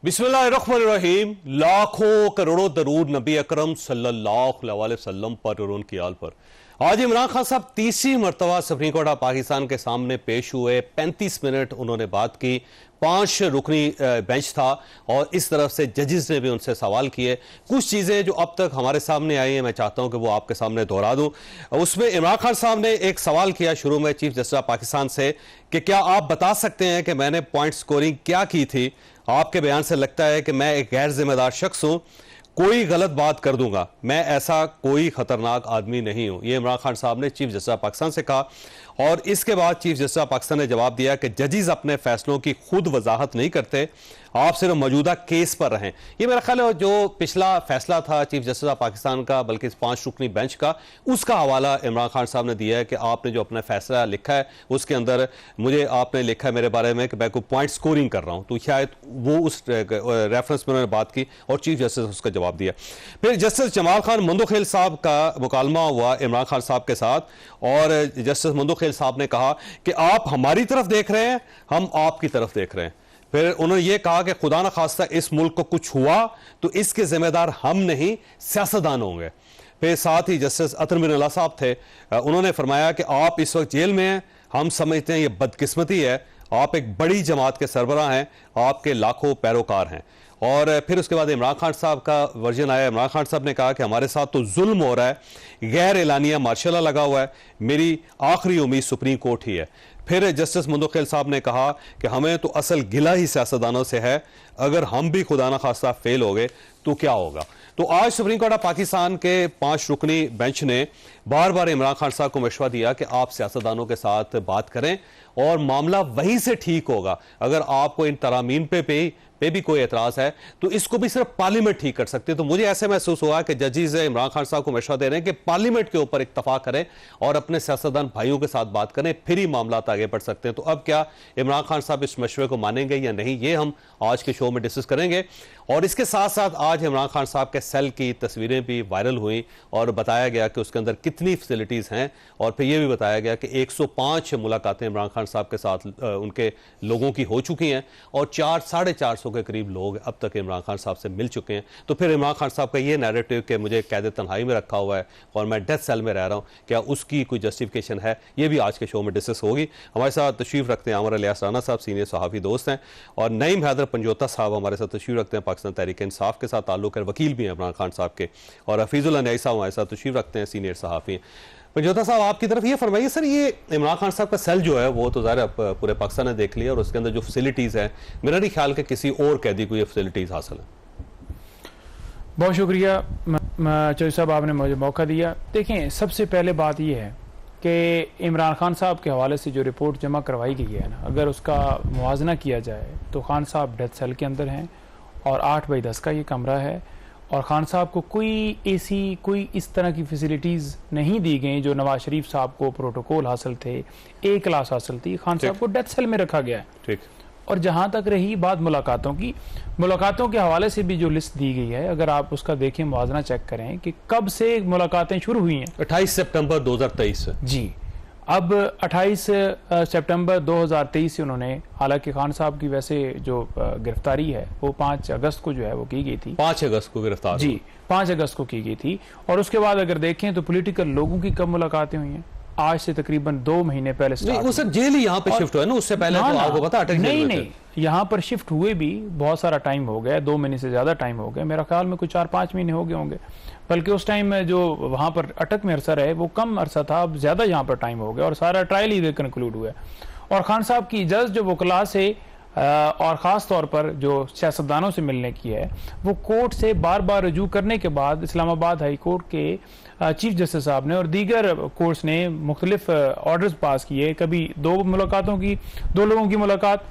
बिस्मिल्लाहिर्रहमानिर्रहीम। लाखों करोड़ों दरूद नबी अकरम सल्लल्लाहु अलैहि वसल्लम पर और उनकी आल पर। आज इमरान खान साहब तीसरी मरतबा सुप्रीम कोर्ट ऑफ पाकिस्तान के सामने पेश हुए। 35 मिनट उन्होंने बात की। 5 रुकनी बेंच था और इस तरफ से जजेस ने भी उनसे सवाल किए। कुछ चीज़ें जो अब तक हमारे सामने आई हैं मैं चाहता हूं कि वो आपके सामने दोहरा दूं। उसमें इमरान खान साहब ने एक सवाल किया शुरू में चीफ जस्टिस ऑफ पाकिस्तान से कि क्या आप बता सकते हैं कि मैंने पॉइंट स्कोरिंग क्या की थी। आपके बयान से लगता है कि मैं एक गैर जिम्मेदार शख्स हूं, कोई गलत बात कर दूंगा, मैं ऐसा कोई खतरनाक आदमी नहीं हूं। यह इमरान खान साहब ने चीफ जस्टिस ऑफ पाकिस्तान से कहा। और इसके बाद चीफ जस्टिस ऑफ पाकिस्तान ने जवाब दिया कि जजेस अपने फैसलों की खुद वजाहत नहीं करते, आप सिर्फ मौजूदा केस पर रहें। ये मेरा ख्याल है जो पिछला फैसला था चीफ जस्टिस ऑफ पाकिस्तान का, बल्कि इस 5 रुकनी बेंच का, उसका हवाला इमरान खान साहब ने दिया है कि आपने जो अपना फैसला लिखा है उसके अंदर मुझे आपने लिखा है मेरे बारे में कि मैं कोई पॉइंट स्कोरिंग कर रहा हूं। तो शायद वो उस रेफरेंस में उन्होंने बात की और चीफ जस्टिस उसका जवाब दिया। फिर जस्टिस जमाल खान मुंदोखेल साहब का मुकालमा हुआ इमरान खान साहब के साथ और जस्टिस मुंदोखेल साहब ने कहा कि आप हमारी तरफ देख रहे हैं, हम आपकी तरफ देख रहे हैं। फिर उन्होंने ये कहा कि खुदा न खास्ता इस मुल्क को कुछ हुआ तो इसके जिम्मेदार हम नहीं सियासतदान होंगे। फिर साथ ही जस्टिस अतर बिन अल्लाह साहब थे, उन्होंने फरमाया कि आप इस वक्त जेल में हैं, हम समझते हैं ये बदकिस्मती है, आप एक बड़ी जमात के सरबराह हैं, आपके लाखों पैरोकार हैं। और फिर उसके बाद इमरान खान साहब का वर्जन आया। इमरान खान साहब ने कहा कि हमारे साथ तो जुल्म हो रहा है, गैर एलानिया मार्शल लॉ लगा हुआ है, मेरी आखिरी उम्मीद सुप्रीम कोर्ट ही है। फिर जस्टिस मुंदोखेल साहब ने कहा कि हमें तो असल गिला ही सियासतदानों से है, अगर हम भी खुदा न खास्ता फेल हो गए तो क्या होगा। तो आज सुप्रीम कोर्ट ऑफ पाकिस्तान के 5 रुकनी बेंच ने बार बार इमरान खान साहब को मशवरा दिया कि आप सियासतदानों के साथ बात करें और मामला वहीं से ठीक होगा। अगर आपको इन तरामीम पे भी कोई एतराज है तो इसको भी सिर्फ पार्लियामेंट ठीक कर सकते हैं। तो मुझे ऐसे महसूस हुआ कि जजेस इमरान खान साहब को मशवरा दे रहे हैं कि पार्लियामेंट के ऊपर इत्तफाक करें और अपने सियासतदान भाइयों के साथ बात करें, फिर ही मामला आगे बढ़ सकते हैं। तो अब क्या इमरान खान साहब इस मशवरे को मानेंगे या नहीं, ये हम आज के शो में डिस्कस करेंगे। और इसके साथ साथ आज इमरान खान साहब के सेल की तस्वीरें भी वायरल हुई और बताया गया कि उसके अंदर कितनी फैसिलिटीज हैं। और फिर यह भी बताया गया कि 105 मुलाकातें इमरान खान साहब के साथ उनके लोगों की हो चुकी हैं और 400-450 के करीब लोग अब तक इमरान खान साहब से मिल चुके हैं। तो फिर इमरान खान साहब का ये नैरेटिव कि मुझे कैद तन्हाई में रखा हुआ है और मैं डेथ सेल में रह रहा हूं, क्या उसकी कोई जस्टिफिकेशन है, ये भी आज के शो में डिस्कस होगी। हमारे साथ तशरीफ रखते हैं अमर इलियास राना साहब, सीनियर सहाफ़ी दोस्त हैं, और नईम हैदर पंजोता साहब हमारे साथ तशरीफ रखते हैं, पाकिस्तान तहरीक इंसाफ के साथ ताल्लुक है, वकील भी हैं इमरान खान साहब के, और हफीजुल अनयाई साहब हमारे साथ तशरीफ रखते हैं, सीनियर सहाफ़ी। पंजोता साहब आपकी तरफ ये फरमाइए सर, ये इमरान खान साहब का सेल जो है वो तो ज़ाहिर पूरे पाकिस्तान ने देख लिया और उसके अंदर जो फैसिलिटीज़ हैं, मेरा नहीं ख्याल कि किसी और कैदी को ये फैसिलिटीज़ हासिल है। बहुत शुक्रिया चौधरी साहब, आपने मुझे मौका दिया। देखें, सबसे पहले बात यह है कि इमरान खान साहब के हवाले से जो रिपोर्ट जमा करवाई गई है ना, अगर उसका मुवाजना किया जाए तो खान साहब डेथ सेल के अंदर हैं और 8x10 का ये कमरा है और खान साहब को कोई इस तरह की फैसिलिटीज़ नहीं दी गई जो नवाज शरीफ साहब को प्रोटोकॉल हासिल थे, ए क्लास हासिल थी। खान साहब को डेथ सेल में रखा गया है। ठीक। और जहां तक रही बात मुलाकातों के हवाले से भी जो लिस्ट दी गई है, अगर आप उसका देखें, मुआवजना चेक करें कि कब से मुलाकातें शुरू हुई हैं। 28 सितंबर 2023 से जी। अब 28 सितंबर 2023 से उन्होंने, हालांकि खान साहब की वैसे जो गिरफ्तारी है वो 5 अगस्त को जो है वो की गई थी। 5 अगस्त को गिरफ्तार जी, 5 अगस्त को की गई थी। और उसके बाद अगर देखें तो पॉलिटिकल लोगों की कब मुलाकातें हुई हैं, आज से तकरीबन 2 महीने पहले। वो सर जेल ही यहाँ पे शिफ्ट हुआ है ना, उससे पहले तो आपको पता अटक नहीं, यहाँ पर शिफ्ट हुए भी बहुत सारा टाइम हो गया, 2 महीने से ज्यादा टाइम हो गया, मेरा ख्याल में कुछ 4-5 महीने हो गए होंगे। बल्कि उस टाइम में जो वहां पर अटक में अरसा रहे वो कम अरसा था, अब ज्यादा यहाँ पर टाइम हो गया और सारा ट्रायल ही कंक्लूड हुआ। और खान साहब की इजाजत जो वकला से और ख़ास तौर पर जो सियासतदानों से मिलने की है, वो कोर्ट से बार बार रजू करने के बाद इस्लामाबाद हाई कोर्ट के चीफ जस्टिस साहब ने और दीगर कोर्ट्स ने मुख्तलिफ ऑर्डर्स पास किए, कभी 2 लोगों की मुलाकात,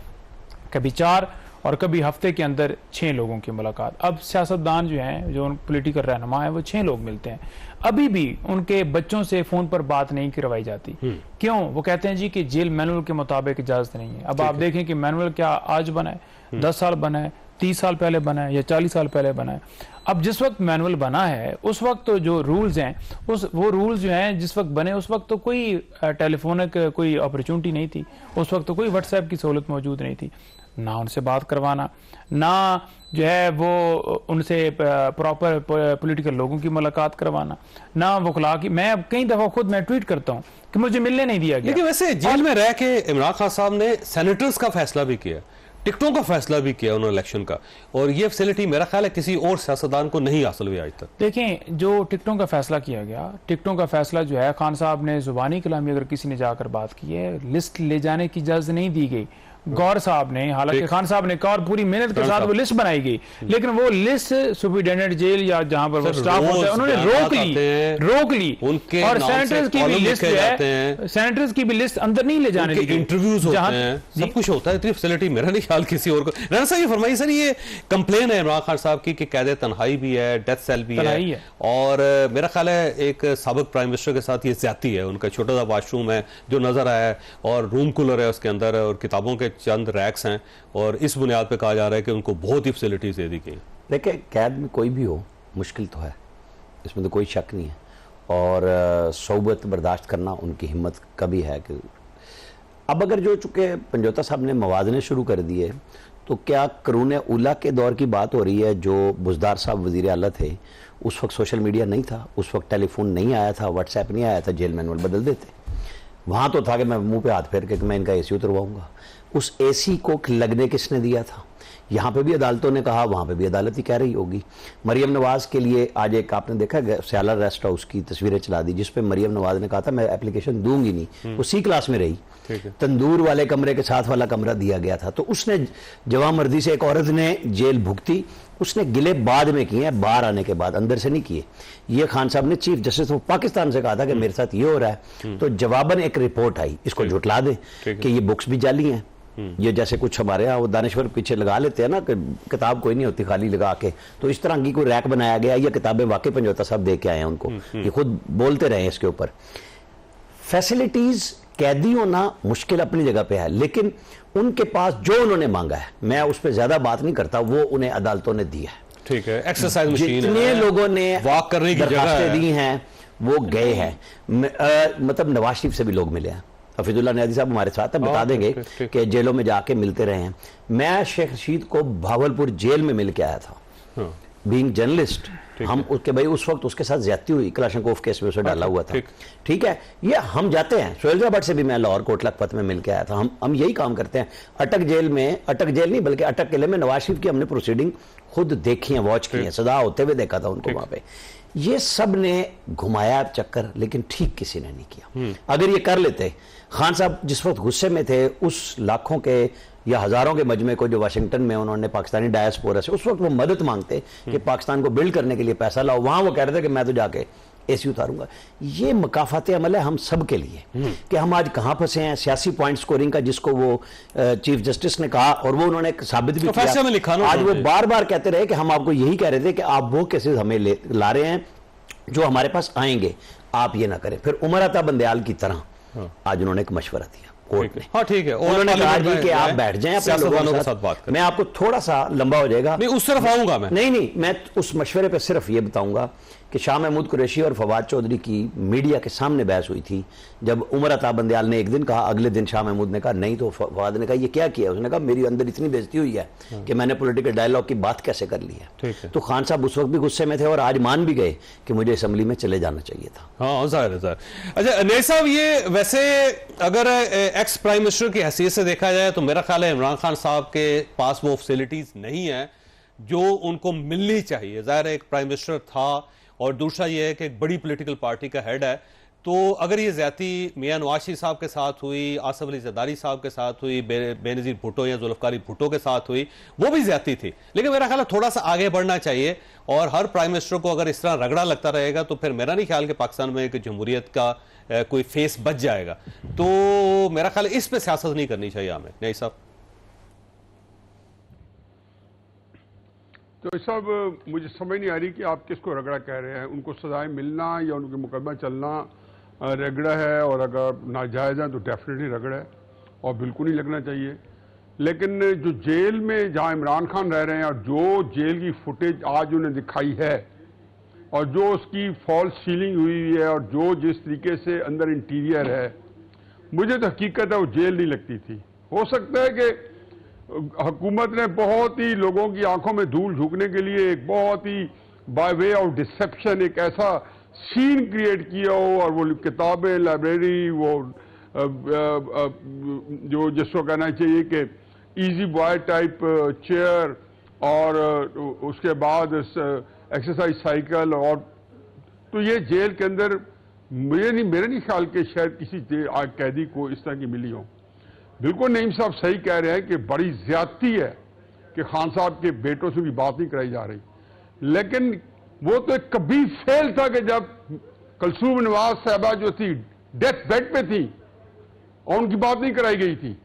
कभी 4 और कभी हफ्ते के अंदर 6 लोगों की मुलाकात। अब सियासतदान जो हैं, जो पॉलिटिकल रहनुमा है, वो 6 लोग मिलते हैं। अभी भी उनके बच्चों से फोन पर बात नहीं करवाई जाती। क्यों? वो कहते हैं जी कि जेल मैनुअल के मुताबिक इजाजत नहीं है। अब आप देखें कि मैनुअल क्या आज बना है, 10 साल बना है, 30 साल पहले बना है या 40 साल पहले बना है। अब जिस वक्त मैनुअल बना है उस वक्त तो जो रूल्स हैं, वो रूल्स जो हैं जिस वक्त बने उस वक्त तो कोई टेलीफोनिक कोई अपॉर्चुनिटी नहीं थी, उस वक्त तो कोई व्हाट्सएप की सहूलत मौजूद नहीं थी, ना उनसे बात करवाना, ना जो है वो उनसे प्रॉपर पॉलिटिकल लोगों की मुलाकात करवाना, ना वकला की। मैं कई दफा खुद मैं ट्वीट करता हूं कि मुझे मिलने नहीं दिया गया। लेकिन वैसे जेल में रह के इमरान खान साहब ने सेनेटर्स का फैसला भी किया, टिकटों का फैसला भी किया उन्होंने इलेक्शन का, और ये फैसिलिटी मेरा ख्याल है किसी और सियासतदान को नहीं हासिल हुई आज तक। देखें, जो टिकटों का फैसला किया गया, टिकटों का फैसला जो है, खान साहब ने जुबानी कलामी अगर किसी ने जाकर बात की है, लिस्ट ले जाने की इजाजत नहीं दी गई। गौर साहब ने, हालांकि खान साहब ने कहा और पूरी मेहनत के साथ वो लिस्ट बनाई गई, लेकिन वो लिस्ट सुपरिटेंडेंट जेल या जहां पर वो स्टाफ होता है उन्होंने रोक ली। उनके और सेनेटर्स की भी लिस्ट जो है, सेनेटर्स की भी लिस्ट अंदर नहीं ले जाने दी, इंटरव्यूज होते हैं, सब कुछ होता है। इतनी फैसिलिटी मेरा नहीं ख्याल किसी और को। राना साहब ये फरमाइए सर, ये कंप्लेन है इमरान खान साहब की कि कैद तन्हाई भी है, डेथ सेल भी है, और मेरा ख्याल है एक साबिक प्राइम मिनिस्टर के साथ ये ज्यादती है। उनका छोटा सा वॉशरूम है जो नजर आया है, और रूम कूलर है उसके अंदर, और किताबों के चंद रैक्स हैं, और इस बुनियाद पे कहा जा रहा है कि उनको बहुत ही फैसिलिटीज दे दी गई। देखिए, कैद में कोई भी हो मुश्किल तो है, इसमें तो कोई शक नहीं है, और सोबत बर्दाश्त करना उनकी हिम्मत कभी है कि अब अगर जो चूंकि पंजोता साहब ने मवाजने शुरू कर दिए, तो क्या करून उला के दौर की बात हो रही है? जो बुजदार साहब वजीर आला थे उस वक्त सोशल मीडिया नहीं था, उस वक्त टेलीफोन नहीं आया था, व्हाट्सएप नहीं आया था, जेल मैनुअल बदल देते। वहां तो था कि मैं मुंह पे हाथ फेर के मैं इनका एसी उतरवाऊंगा। उस एसी को लगने किसने दिया था? यहाँ पे भी अदालतों ने कहा, वहां पे भी अदालत ही कह रही होगी। मरियम नवाज के लिए आज एक आपने देखा स्याला रेस्ट हाउस की तस्वीरें चला दी, जिसपे मरियम नवाज ने कहा था मैं एप्लीकेशन दूंगी नहीं, वो सी क्लास में रही। तंदूर वाले कमरे के साथ वाला कमरा दिया गया था, तो उसने जवामर्दी से एक औरत ने जेल भुगती, उसने गिले बाद में किए हैं, बाहर आने के बाद, अंदर से नहीं किए। ये खान साहब ने चीफ जस्टिस ऑफ पाकिस्तान से कहा था कि मेरे साथ ये हो रहा है, तो जवाबन एक रिपोर्ट आई, इसको झुटला दे कि ये बुक्स भी जाली हैं। ये जैसे कुछ हमारे यहाँ वो दानिश्वर पीछे लगा लेते हैं ना कि किताब कोई नहीं होती खाली लगा के, तो इस तरह की कोई रैक बनाया गया। ये किताबें वाकई पंजोता साहब दे के आए हैं उनको, ये खुद बोलते रहे इसके ऊपर। फैसिलिटीज कैदी होना मुश्किल अपनी जगह पे है, लेकिन उनके पास जो उन्होंने मांगा है, मैं उस पर ज्यादा बात नहीं करता, वो उन्हें अदालतों ने दिया है। ठीक है, एक्सरसाइज मशीन, जितने लोगों ने वॉक करने की दरखास्तें दी हैं वो गए हैं। मतलब नवाज शरीफ से भी लोग मिले हैं, हफीजुल्लाह नियाज़ी साहब हमारे साथ है, बता देंगे कि जेलों में जाके मिलते रहे हैं। मैं शेख रशीद को भावलपुर जेल में मिल के आया था, बीइंग जर्नलिस्ट। हम उसके भाई उस वक्त उसके साथ ज्यादती हुई, कलाशनकोफ केस में उसे डाला हुआ था। ठीक है, ये हम जाते हैं। सोहेलजाबाद से भी मैं लाहौर कोट लखपत में मिल के आया था। हम यही काम करते हैं। अटक जेल में, अटक जेल नहीं बल्कि अटक किले में नवाज शरीफ की हमने प्रोसीडिंग खुद देखी है, वॉच की है, सदा होते हुए देखा था उनको वहां पे। ये सब ने घुमाया चक्कर, लेकिन ठीक किसी ने नहीं किया। अगर ये कर लेते, खान साहब जिस वक्त गुस्से में थे, उस लाखों के या हजारों के मजमे को जो वाशिंगटन में उन्होंने पाकिस्तानी डायस्पोरा से, उस वक्त वो मदद मांगते कि पाकिस्तान को बिल्ड करने के लिए पैसा लाओ, वहां वो कह रहे थे कि मैं तो जाके एसी उतारूंगा। ये मकाफात अमल है हम सब के लिए कि हम आज कहां फंसे हैं। सियासी पॉइंट स्कोरिंग का जिसको वो चीफ जस्टिस ने कहा, और वो उन्होंने साबित भी किया। आज वो बार बार कहते रहे कि हम आपको यही कह रहे थे कि आप वो केसेस हमें ला रहे हैं जो हमारे पास आएंगे, आप ये ना करें। फिर उमर अता बंदयाल की तरह आज उन्होंने एक मशवरा दिया कोर्ट में। हाँ ठीक है, उन्होंने कहा जी कि आप बैठ जाएं अपने लोगों के साथ बात करें। मैं आपको थोड़ा सा लंबा हो जाएगा, नहीं उस तरफ आऊंगा मैं। नहीं, मैं उस मशवरे पे सिर्फ ये बताऊंगा कि शाह महमूद कुरैशी और फवाद चौधरी की मीडिया के सामने बहस हुई थी। जब उमर अता बंदयाल ने एक दिन कहा, अगले दिन शाह महमूद ने कहा नहीं, तो फवाद ने कहा ये क्या किया? उसने कहा मेरी अंदर इतनी बेइज्जती हुई है कि मैंने पॉलिटिकल डायलॉग की बात कैसे कर ली है। तो खान साहब उस वक्त भी गुस्से में थे और आज मान भी गए कि मुझे असेंबली में चले जाना चाहिए था। हाँ जाहिर है। अच्छा नईर साहब, ये वैसे अगर एक्स प्राइम मिनिस्टर की हैसियत से देखा जाए तो मेरा ख्याल है इमरान खान साहब के पास वो फैसिलिटीज नहीं है जो उनको मिलनी चाहिए। जाहिर है एक प्राइम मिनिस्टर था, और दूसरा ये है कि एक बड़ी पॉलिटिकल पार्टी का हेड है, तो अगर ये ज्यादती मियां नवाज शरीफ साहब के साथ हुई, आसिफ अली जरदारी साहब के साथ हुई, बेनजीर भुट्टो या जुल्फकार भुट्टो के साथ हुई, वो भी ज्यादती थी। लेकिन मेरा ख्याल है थोड़ा सा आगे बढ़ना चाहिए, और हर प्राइम मिनिस्टर को अगर इस तरह रगड़ा लगता रहेगा तो फिर मेरा नहीं ख्याल कि पाकिस्तान में एक जमहूरियत का कोई फेस बच जाएगा। तो मेरा ख्याल है इस पर सियासत नहीं करनी चाहिए हमें। नहीं साहब? तो सब मुझे समझ नहीं आ रही कि आप किसको रगड़ा कह रहे हैं। उनको सजाएं मिलना या उनके मुकदमा चलना रगड़ा है, और अगर नाजायज़ है तो डेफिनेटली रगड़ा है और बिल्कुल नहीं लगना चाहिए। लेकिन जो जेल में जहां इमरान खान रह रहे हैं, और जो जेल की फुटेज आज उन्हें दिखाई है, और जो उसकी फॉल्स सीलिंग हुई है, और जो जिस तरीके से अंदर इंटीरियर है, मुझे तो हकीकत है वो जेल नहीं लगती थी। हो सकता है कि हुकूमत ने बहुत ही लोगों की आंखों में धूल झोंकने के लिए एक बहुत ही बाय वे ऑफ डिसेप्शन एक ऐसा सीन क्रिएट किया हो, और वो किताबें, लाइब्रेरी, वो जो जिसको कहना चाहिए कि इजी बॉय टाइप चेयर, और उसके बाद एक्सरसाइज साइकिल, और तो ये जेल के अंदर मेरे नहीं ख्याल के शायद किसी कैदी को इस तरह की मिली हो। बिल्कुल नईम साहब सही कह रहे हैं कि बड़ी ज्यादती है कि खान साहब के बेटों से भी बात नहीं कराई जा रही, लेकिन वो तो एक कभी फेल था कि जब कलसूम नवाज साहबा जो थी डेथ बेड पे थी और उनकी बात नहीं कराई गई थी,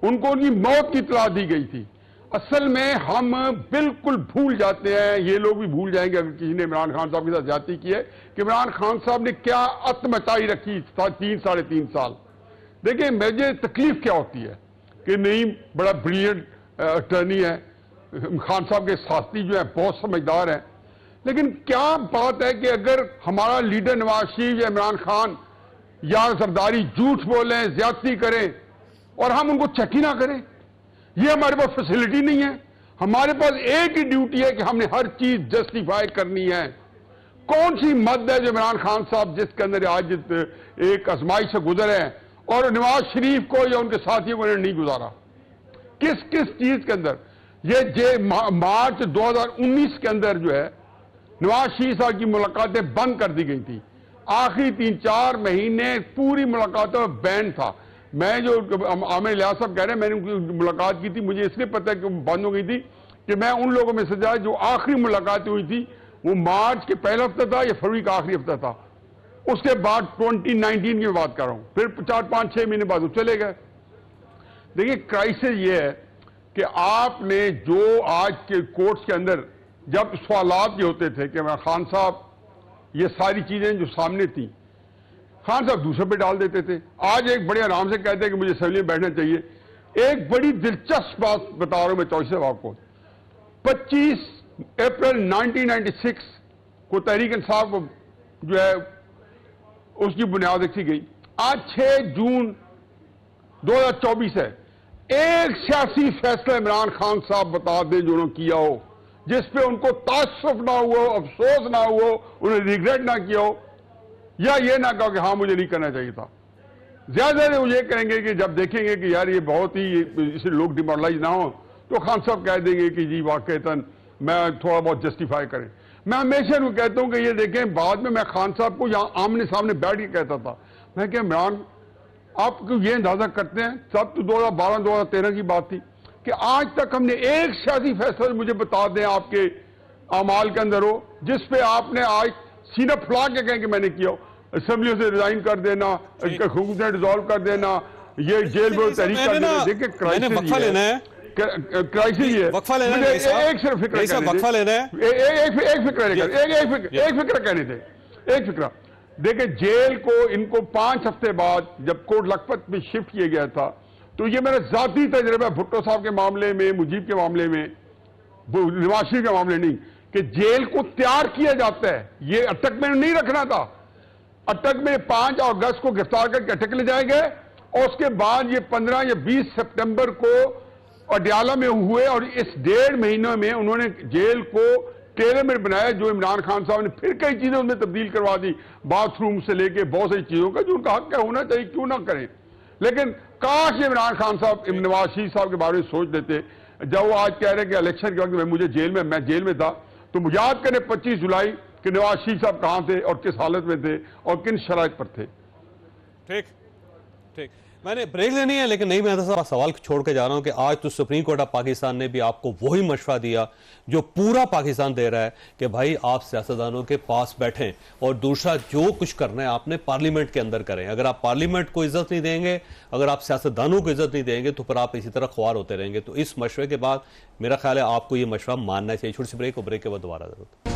उनको उनकी मौत की इत्तला दी गई थी। असल में हम बिल्कुल भूल जाते हैं, ये लोग भी भूल जाएंगे अगर किसी ने इमरान खान साहब के साथ ज्यादती की है, कि इमरान खान साहब ने क्या अत मचाई रखी 3-3.5 साल। देखिए मुझे तकलीफ क्या होती है कि नईम बड़ा ब्रिलियंट अटर्नी है, खान साहब के साथी जो है बहुत समझदार है, लेकिन क्या बात है कि अगर हमारा लीडर नवाज शरीफ या इमरान खान या सरदारी झूठ बोलें, ज्यादती करें और हम उनको चेक ही ना करें, ये हमारे पास फैसिलिटी नहीं है। हमारे पास एक ही ड्यूटी है कि हमने हर चीज जस्टिफाई करनी है। कौन सी मद है जो इमरान खान साहब जिसके अंदर आज एक आजमाइश से गुजरे हैं और नवाज शरीफ को या उनके साथियों को नहीं गुजारा, किस किस चीज के अंदर? ये मार्च 2019 के अंदर जो है नवाज शरीफ साहब की मुलाकातें बंद कर दी गई थी। आखिरी 3-4 महीने पूरी मुलाकातों में बैन था। मैं जो आमिर लियाज साहब कह रहे हैं, मैंने उनकी मुलाकात की थी, मुझे इसलिए पता है कि बंद हो गई थी कि मैं उन लोगों में से था जो आखिरी मुलाकात हुई थी वो मार्च के पहला हफ्ता था या फरवरी का आखिरी हफ्ता था, उसके बाद 2019 की बात कर रहा हूं, फिर 4-5-6 महीने बाद वो चले गए। देखिए क्राइसिस ये है कि आपने जो आज के कोर्ट्स के अंदर जब सवालात ये होते थे कि खान साहब ये सारी चीजें जो सामने थी खान साहब दूसरे पे डाल देते थे, आज एक बड़े आराम से कहते हैं कि मुझे असेंबली में बैठना चाहिए। एक बड़ी दिलचस्प बात बता रहा हूं मैं चौधरी साहब आपको, 25 अप्रैल 1996 को तहरीक इंसाफ को जो है उसकी बुनियाद रखी गई। आज 6 जून 2024 है। एक सियासी फैसला इमरान खान साहब बता दें जो उन्होंने किया हो जिसपे उनको तासुफ ना हुआ, अफसोस ना हुआ, उन्हें रिग्रेट ना किया हो, या ये ना कहो कि हाँ मुझे नहीं करना चाहिए था। ज्यादा वो ये करेंगे कि जब देखेंगे कि यार ये बहुत ही इसे लोग डिमोरलाइज ना हो तो खान साहब कह देंगे कि जी वाकईतन मैं थोड़ा बहुत जस्टिफाई करें। मैं हमेशा उनको कहता हूं कि ये देखें, बाद में मैं खान साहब को यहां आमने सामने बैठ के कहता था, मैं क्या इमरान आप ये अंदाजा करते हैं, सब तो 2012-2013 की बात थी कि आज तक हमने एक सियासी फैसला मुझे बता दें आपके अमाल के अंदर हो जिसपे आपने आज सीना फुला के कहें कि मैंने किया हो। असेंबली से रिजाइन कर देना, हुकूमत ने डिसॉल्व कर देना, ये जेल में तहरीक कर देना। देखिए क्राइसिस ये वक्फा लेना है, एक सिर्फ फिक्र वक्फा लेना है, एक फिक्र कहने थे, एक फिक्र। देखिए जेल को इनको 5 हफ्ते बाद जब कोट लखपत में शिफ्ट किया गया था, तो ये मेरा जाती तजर्बा भुट्टो साहब के मामले में, मुजीब के मामले में, नवाज शरीफ के मामले नहीं, कि जेल को तैयार किया जाता है। ये अटक में नहीं रखना था, अटक में 5 अगस्त को गिरफ्तार करके अटक ले जाए गए और उसके बाद ये 15 या 20 सितंबर को अडयाला में हुए और इस 1.5 महीनों में उन्होंने जेल को टेलर में बनाया। जो इमरान खान साहब ने फिर कई चीजें उनमें तब्दील करवा दी, बाथरूम से लेके बहुत सारी चीजों का जो उनका हक है होना चाहिए, क्यों ना करें। लेकिन काश इमरान खान साहब नवाज शरीफ साहब के बारे में सोच देते। जब वो आज कह रहे हैं कि इलेक्शन के वक्त मैं जेल में था, तो याद करें 25 जुलाई कि नवाज शरीफ साहब कहां थे और किस हालत में थे और किन शराइत पर थे। ठीक ठीक, मैंने ब्रेक लेनी है लेकिन नहीं, मैं तो सवाल छोड़ के जा रहा हूं कि आज तो सुप्रीम कोर्ट ऑफ पाकिस्तान ने भी आपको वही मशवरा दिया जो पूरा पाकिस्तान दे रहा है कि भाई आप सियासतदानों के पास बैठें और दूसरा जो कुछ करना है आपने पार्लियामेंट के अंदर करें। अगर आप पार्लियामेंट को इज्जत नहीं देंगे, अगर आप सियासतदानों को इज्जत नहीं देंगे तो फिर आप इसी तरह ख्वार होते रहेंगे। तो इस मशवरे के बाद मेरा ख्याल है आपको ये मशवरा मानना चाहिए। छोटी सी ब्रेक, और ब्रेक के बाद दोबारा जरूर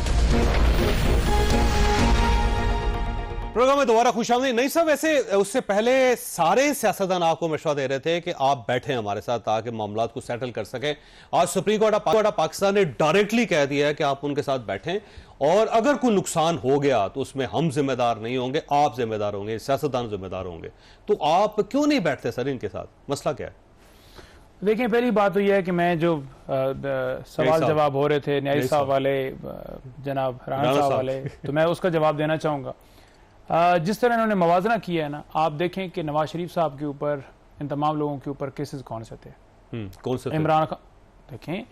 प्रोग्राम में दोबारा खुशामदीद। नहीं साहब, वैसे उससे पहले सारे सियासतदान आपको मशवरा दे रहे थे कि आप बैठें हमारे साथ ताकि मामलात को सेटल कर सकें। आज सुप्रीम कोर्ट ऑफ पाकिस्तान ने डायरेक्टली कह दिया है कि आप उनके साथ बैठें और अगर कोई नुकसान हो गया तो उसमें हम जिम्मेदार नहीं होंगे, आप जिम्मेदार होंगे, सियासतदान जिम्मेदार होंगे। तो आप क्यों नहीं बैठते सर इनके साथ, मसला क्या है? देखिए, पहली बात तो यह है कि मैं जो सवाल जवाब हो रहे थे न्यायिक साहब वाले, जनाब राणा साहब वाले, तो मैं उसका जवाब देना चाहूँगा। जिस तरह इन्होंने मवाजना किया है ना, आप देखें कि नवाज शरीफ साहब के ऊपर, इन तमाम लोगों के ऊपर केसेस कौन से थे? कौन से? इमरान खान, देखें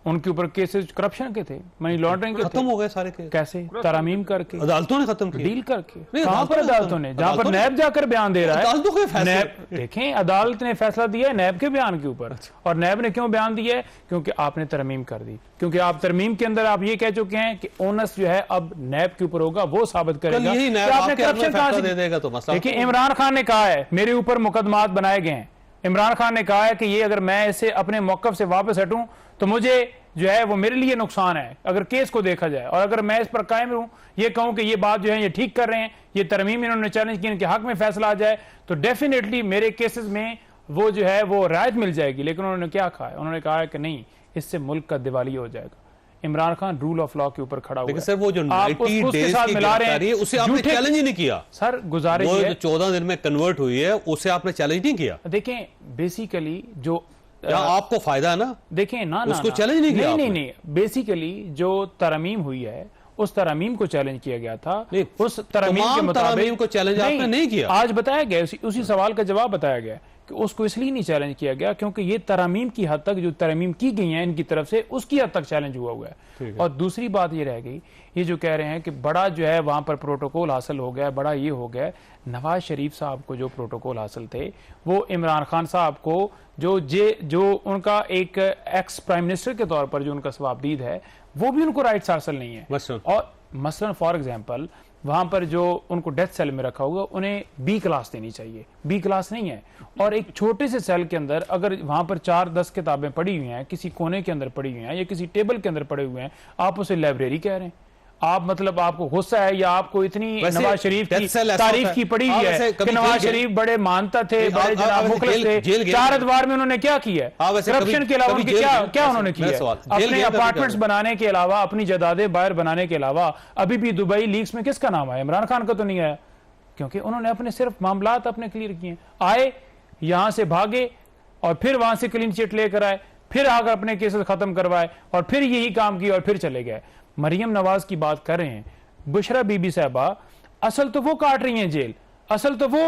उनके ऊपर केसेस करप्शन के थे, मनी लॉन्ड्रिंग के, खत्म हो गए सारे केस। कैसे? तरमीम करके, अदालतों ने खत्म किया, डील करके। नहीं, कहां पर अदालतों ने? जहां पर नैब जाकर बयान दे रहा है, अदालतों के फैसले। नैब, देखें अदालत ने फैसला दिया है नैब के बयान के ऊपर। और नैब ने क्यों बयान दिया है? क्योंकि आपने तरमीम कर दी, क्योंकि आप तरमीम के अंदर आप ये कह चुके हैं कि ओनस जो है अब नैब के ऊपर होगा, वो साबित करेगा यही नैब आपने आपके हाथ में करप्शन कहां फैसला से दे देगा तो मसला। देखिए, इमरान खान ने कहा है मेरे ऊपर मुकदमात बनाए गए हैं। इमरान खान ने कहा है कि ये अगर मैं इसे अपने मौकफ से वापस हटूं तो मुझे जो है वो मेरे लिए नुकसान है, अगर केस को देखा जाए। और अगर मैं इस पर कायम रहूं, ये कहूं कि ये बात जो है ये ठीक कर रहे हैं, ये तरमीम इन्होंने चैलेंज की, इनके हक में फैसला आ जाए, तो डेफिनेटली मेरे केसेस में वो जो है वो राहत मिल जाएगी। लेकिन उन्होंने क्या कहा है? उन्होंने कहा है कि नहीं, इससे मुल्क का दिवालिया हो जाएगा। Imran Khan rule of law के ऊपर खड़ा हुआ है। सर वो जो 90 उसके डेज साथ की मिला रहे गिरफ्तारी है, हैं, उसे आपने झूठे- चैलेंज ही नहीं किया सर गुजारिश वो है, जो 14 दिन में कन्वर्ट हुई है उसे आपने चैलेंज नहीं किया। देखें बेसिकली जो क्या आपको फायदा है ना? देखें ना, उसको ना, चैलेंज नहीं किया नहीं, बेसिकली जो तरमीम हुई है उस तरमीम को चैलेंज किया गया था। नहीं, उस तरमीम के तमाम मुताबिक तरमीम को चैलेंज आपने नहीं किया। आज बताया गया, उसी सवाल का जवाब बताया गया कि उसको इसलिए नहीं चैलेंज किया गया क्योंकि ये तरमीम की हद तक, जो तरमीम की गई है इनकी तरफ से, उसकी हद तक चैलेंज हुआ है। और दूसरी बात ये रह गई, ये जो कह रहे हैं कि बड़ा जो है वहां पर प्रोटोकॉल हासिल हो गया, बड़ा ये हो गया। नवाज शरीफ साहब को जो प्रोटोकॉल हासिल थे वो इमरान खान साहब को जो उनका एक एक्स प्राइम मिनिस्टर के तौर पर जो उनका सवाबदीद है, वो भी उनको राइट्स हासिल नहीं है। और मसलन फॉर एग्जांपल वहां पर जो उनको डेथ सेल में रखा होगा, उन्हें बी क्लास देनी चाहिए, बी क्लास नहीं है। और एक छोटे से सेल के अंदर अगर वहां पर 4-10 किताबें पड़ी हुई हैं, किसी कोने के अंदर पड़ी हुई हैं या किसी टेबल के अंदर पड़े हुए हैं, आप उसे लाइब्रेरी कह रहे हैं। आप मतलब आपको गुस्सा है या आपको इतनी नवाज शरीफ की तारीफ की पड़ी हुई है कि नवाज शरीफ बड़े मानता थे, बड़े जनाब मुखलिस थे। 4 अदवार में उन्होंने क्या किया है? करप्शन के अलावा उनके क्या उन्होंने किया है? अपने अपार्टमेंट्स बनाने के अलावा, अपनी जायदादें बाहर बनाने के अलावा अभी भी दुबई लीक्स में किसका नाम आया? इमरान खान का तो नहीं आया, क्योंकि उन्होंने अपने सिर्फ मामलात अपने क्लियर किए। आए, यहां से भागे और फिर वहां से क्लीन चिट लेकर आए, फिर आकर अपने केसेस खत्म करवाए और फिर यही काम किया और फिर चले गए। मरियम नवाज की बात कर रहे हैं, बुशरा बीबी साहबा, असल तो वो काट रही हैं जेल, असल तो वो